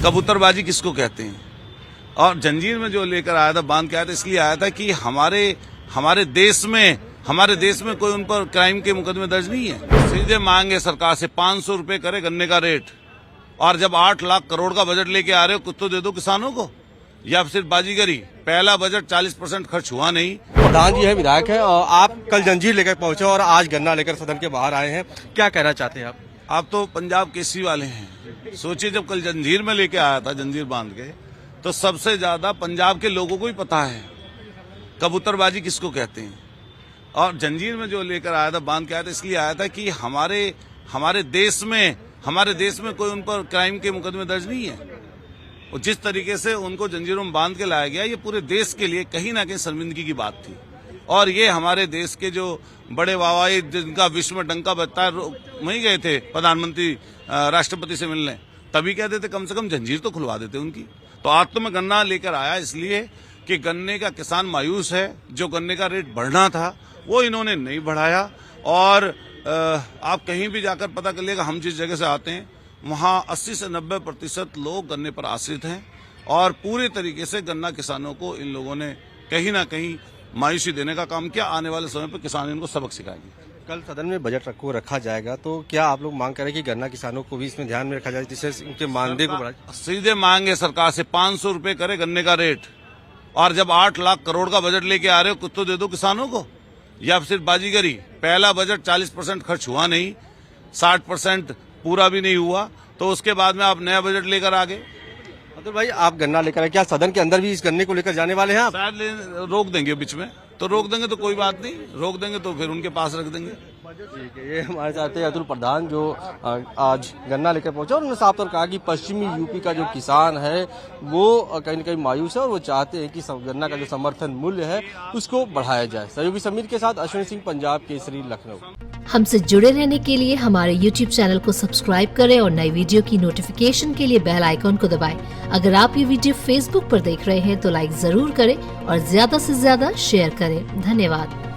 कबूतरबाजी किसको कहते हैं। और जंजीर में जो लेकर आया था, बांध के आया था, इसलिए आया था कि हमारे देश में कोई उन पर क्राइम के मुकदमे दर्ज नहीं है। सीधे मांगे सरकार से 500 रुपए करे गन्ने का रेट, और जब 8 लाख करोड़ का बजट लेके आ रहे हो, कुछ तो दे दो किसानों को, या सिर्फ बाजीगरी। पहला बजट 40% खर्च हुआ नहीं। प्रधान जी है, विधायक है, और आप कल जंजीर लेकर पहुंचे और आज गन्ना लेकर सदन के बाहर आए हैं, क्या कहना चाहते हैं आप? आप तो पंजाब केसरी वाले हैं। सोचिए, जब कल जंजीर में लेके आया था, जंजीर बांध के, तो सबसे ज्यादा पंजाब के लोगों को ही पता है कबूतरबाजी किसको कहते हैं। और जंजीर में जो लेकर आया था, बांध के आया था, इसलिए आया था कि हमारे देश में कोई उन पर क्राइम के मुकदमे दर्ज नहीं है। और जिस तरीके से उनको जंजीरों में बांध के लाया गया, ये पूरे देश के लिए कहीं ना कहीं शर्मिंदगी की बात थी। और ये हमारे देश के जो बड़े वावाई, जिनका विश्व में डंका बजता है, वहीं गए थे प्रधानमंत्री राष्ट्रपति से मिलने, तभी कहते थे कम से कम जंजीर तो खुलवा देते उनकी। तो आज तो मैं गन्ना लेकर आया इसलिए कि गन्ने का किसान मायूस है। जो गन्ने का रेट बढ़ना था वो इन्होंने नहीं बढ़ाया। और आप कहीं भी जाकर पता कर लेगा, हम जिस जगह से आते हैं वहां 80 से 90% लोग गन्ने पर आश्रित हैं। और पूरे तरीके से गन्ना किसानों को इन लोगों ने कहीं ना कहीं मायूसी देने का काम किया। आने वाले समय पर किसान इनको सबक सिखाएंगे। कल सदन में बजट रखा जाएगा, तो क्या आप लोग मांग करें कि गन्ना किसानों को भी इसमें ध्यान में रखा जाए, जिससे उनके मानदेय को बढ़ाए? सीधे मांगे सरकार से 500 रुपए करे गन्ने का रेट, और जब 8 लाख करोड़ का बजट लेके आ रहे हो, कुछ तो दे दो किसानों को, या सिर्फ बाजीगरी। पहला बजट 40% खर्च हुआ नहीं, 60% पूरा भी नहीं हुआ, तो उसके बाद में आप नया बजट लेकर आ गए। तो भाई, आप गन्ना लेकर आए, क्या सदन के अंदर भी इस गन्ने को लेकर जाने वाले हैं आप? शायद रोक देंगे बीच में, तो रोक देंगे तो कोई बात नहीं, रोक देंगे तो फिर उनके पास रख देंगे। ठीक है, ये हमारे साथ है अतुल प्रधान, जो आज गन्ना लेकर पहुंचा, और उन्होंने साफ तौर कहा कि पश्चिमी यूपी का जो किसान है वो कहीं न कहीं मायूस है, और वो चाहते हैं कि गन्ना का जो समर्थन मूल्य है उसको बढ़ाया जाए। सहयोगी समीर के साथ अश्विन सिंह, पंजाब केसरी, लखनऊ। हमसे जुड़े रहने के लिए हमारे YouTube चैनल को सब्सक्राइब करें और नई वीडियो की नोटिफिकेशन के लिए बेल आइकॉन को दबाएं। अगर आप ये वीडियो Facebook पर देख रहे हैं तो लाइक जरूर करें और ज्यादा से ज्यादा शेयर करें। धन्यवाद।